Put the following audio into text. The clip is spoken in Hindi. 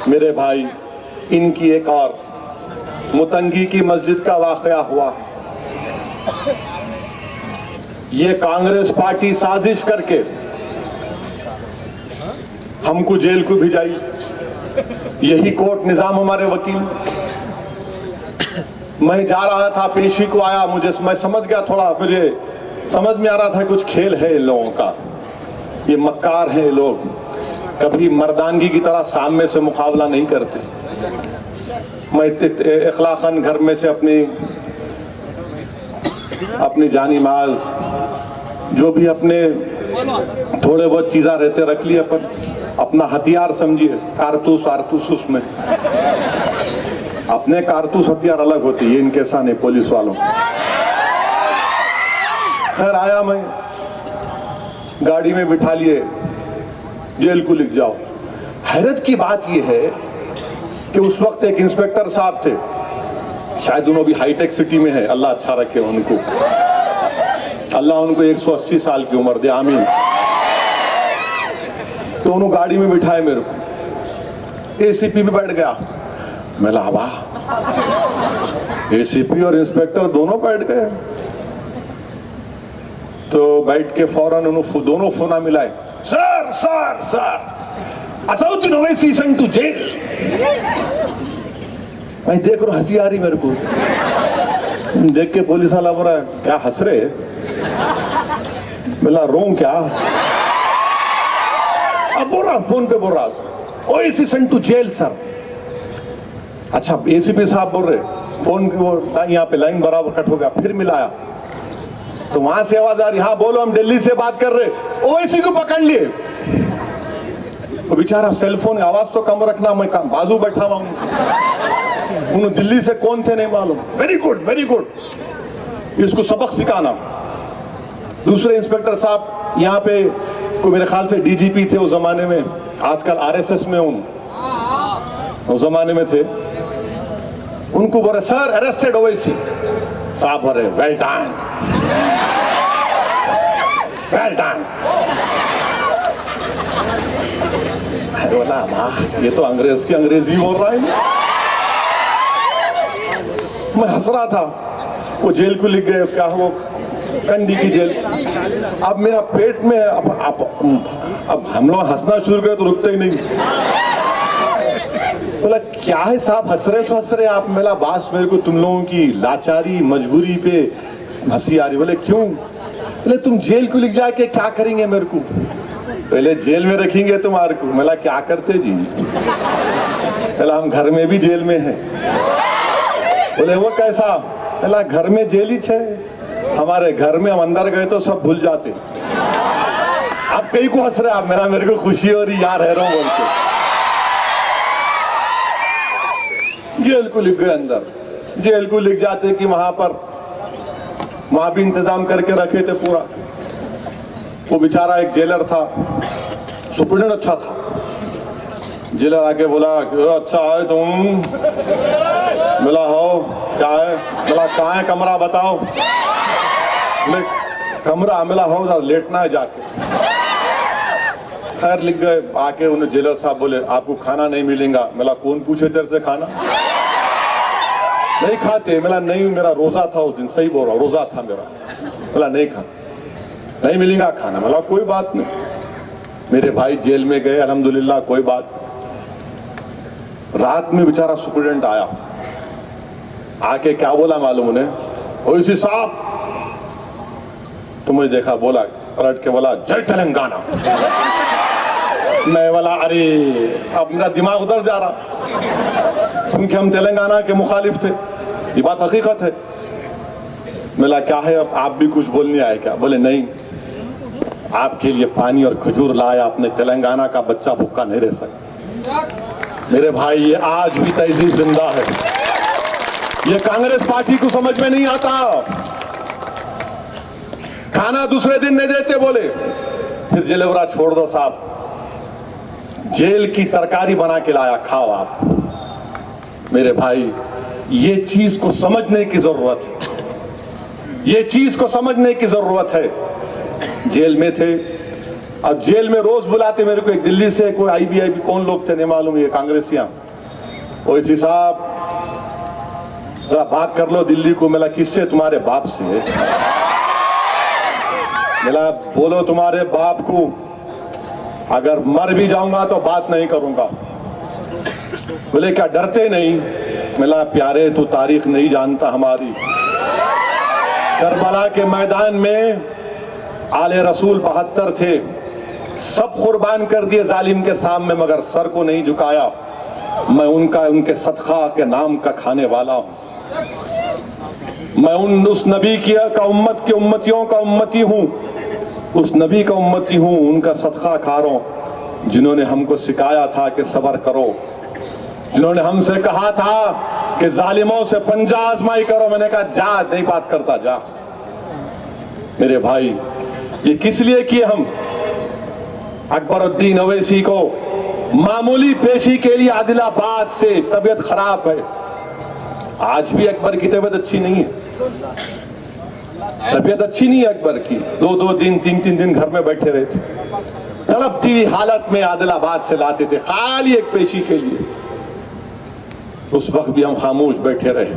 मेरे भाई, इनकी एक और मुतंगी की मस्जिद का वाकया हुआ। ये कांग्रेस पार्टी साजिश करके हमको जेल को भिजाई। यही कोर्ट निजाम हमारे वकील। मैं जा रहा था, पेशी को आया, मैं समझ गया, थोड़ा मुझे समझ में आ रहा था कुछ खेल है इन लोगों का। ये मक्कार हैं लोग, कभी मर्दानगी की तरह सामने से मुकाबला नहीं करते। मैं इखलाकन घर में से अपनी जानी माल जो भी अपने थोड़े बहुत चीज़ा रहते रख लिए, अपना हथियार समझिए, कारतूस आरतूस, उसमें अपने कारतूस हथियार अलग होती है, इनके सामने पुलिस वालों। खैर आया, मैं गाड़ी में बिठा लिए, जेल को लिख जाओ। हैरत की बात यह है कि उस वक्त एक इंस्पेक्टर साहब थे, शायद उन्होंने भी हाईटेक सिटी में है, अल्लाह अच्छा रखे उनको, अल्लाह उनको 180 साल की उम्र दे, आमीन। तो उन्होंने गाड़ी में बिठाए मेरे को, एसीपी में बैठ गया। मैं लावा, एसीपी और इंस्पेक्टर दोनों बैठ गए। तो बैठ के फौरन उन्होंने दोनों फोना मिलाए, sir sir sir Asaduddin Owaisi sent to jail. मैं देख रहा, हंसी आ रही मेरे को, देख के पुलिस वाला बोल रहा है, क्या हंस रहे? बोला रो क्या? अब बोल रहा, फोन पे बोल रहा, Owaisi sent to jail sir. अच्छा, एसीपी साहब बोल रहे, फोन यहाँ पे लाइन बराबर कट हो गया, फिर मिलाया तो वहां से आवाज आ रही, हाँ बोलो, हम दिल्ली से बात कर रहे। ओवैसी को पकड़ लिए। तो बेचारा सेलफोन आवाज तो कम रखना, मैं बाजू बैठा हुआ हूं, उन्होंने दिल्ली से कौन थे नहीं मालूम। वेरी गुड वेरी गुड, इसको सबक सिखाना। दूसरे इंस्पेक्टर साहब यहाँ पे को मेरे ख्याल से डीजीपी थे उस जमाने में, आजकल आरएसएस में उस जमाने में थे। उनको बोले, सर अरेस्टेड ओवैसी। साहब बोले, वेल डन वेल डन। बोला, वाह, ये तो अंग्रेज की अंग्रेजी बोल रहा है। मैं हंस रहा था। वो जेल को लिख गए, क्या वो कंडी की जेल। अब मेरा पेट में अब हम लोग हंसना शुरू करें तो रुकते ही नहीं। बोला, क्या है साहब, हंस रहे आप? मेरा बास, मेरे को तुम लोगों की लाचारी मजबूरी पे हंसी आ रही। बोले क्यों? बोले तुम जेल को लिख जाके क्या करेंगे मेरे को? पहले जेल में रखेंगे तुम्हारे को। मैं क्या करते जी? बोला हम घर में भी जेल में हैं। बोले वो कैसा? बोला घर में जेल ही छे, हमारे घर में हम अंदर गए तो सब भूल जाते। आप कहीं को हंस रहे आप? मेरे को खुशी हो रही, यार रह रहा हूं बोल के। जेल को लिख गए अंदर। जेल को लिख जाते कि वहां भी इंतजाम करके रखे थे पूरा। वो बेचारा एक जेलर था, सुप्रीडेंट अच्छा था। जेलर आके बोला, अच्छा है तुम? बोला हो, क्या है? बोला कहाँ है कमरा बताओ। कमरा मिला हो, लेटना है जाके। खैर लिख गए। आके उन्हें जेलर साहब बोले, आपको खाना नहीं मिलेगा। मिला कौन पूछे तेरे से खाना? नहीं खाते। मिला नहीं, मेरा रोजा था उस दिन। सही बोल रहा, रोजा था मेरा। बोला नहीं खा, नहीं मिलेगा खाना। मिला कोई बात नहीं। मेरे भाई जेल में गए, अल्हम्दुलिल्लाह कोई बात। रात में बेचारा सुप्रीडेंट आया, आके क्या बोला मालूम उन्हें? ओवैसी साहब, तो मुझे देखा, बोला पलट के बोला, जय तेलंगाना। मैं बोला अरे, अब मेरा दिमाग उधर जा रहा क्योंकि हम तेलंगाना के मुखालिफ थे। ये बात हकीकत है। मिला क्या है, अब आप भी कुछ बोलने आए क्या? बोले नहीं, आपके लिए पानी और खजूर लाया, अपने तेलंगाना का बच्चा भूखा नहीं रह सकता। मेरे भाई, ये आज भी तहजीब जिंदा है। ये कांग्रेस पार्टी को समझ में नहीं आता। खाना दूसरे दिन नहीं देते, बोले फिर जेलवरा छोड़ दो साहब, जेल की तरकारी बना के लाया, खाओ आप। मेरे भाई, ये चीज को समझने की जरूरत है। ये चीज को समझने की जरूरत है। जेल में थे, अब जेल में रोज बुलाते मेरे को, दिल्ली से कोई आईबीआईबी कौन लोग थे नहीं मालूम, ये कांग्रेसियां, ओवैसी साहब जरा बात कर लो दिल्ली को। मिला किससे? तुम्हारे बाप से। मिला बोलो तुम्हारे बाप को, अगर मर भी जाऊंगा तो बात नहीं करूंगा। बोले क्या डरते नहीं? मिला प्यारे तू तारीख नहीं जानता हमारी। करबला के मैदान में आले रसूल 72 थे, सब कुर्बान कर दिए जालिम के सामने, मगर सर को नहीं झुकाया। मैं उनके सदका के नाम का खाने वाला हूं। मैं उस नबी का उम्मत के उम्मतियों का उम्मती हूं, उस नबी का उम्मती हूं, उनका सदका खा रहा हूं जिन्होंने हमको सिखाया था कि सब्र करो, जिन्होंने हमसे कहा था कि जालिमों से पंजा आजमाई करो। मैंने कहा जा, नहीं बात करता, जा। मेरे भाई ये किस लिए किए हम? अकबरुद्दीन ओवैसी को मामूली पेशी के लिए आदिलाबाद से तबीयत खराब है। आज भी अकबर की तबीयत अच्छी नहीं है, तबीयत अच्छी नहीं है अकबर की। 2-2 दिन 3-3 दिन घर में बैठे रहे थे, तड़पती हालत में आदिलाबाद से लाते थे खाली एक पेशी के लिए। उस वक्त भी हम खामोश बैठे रहे।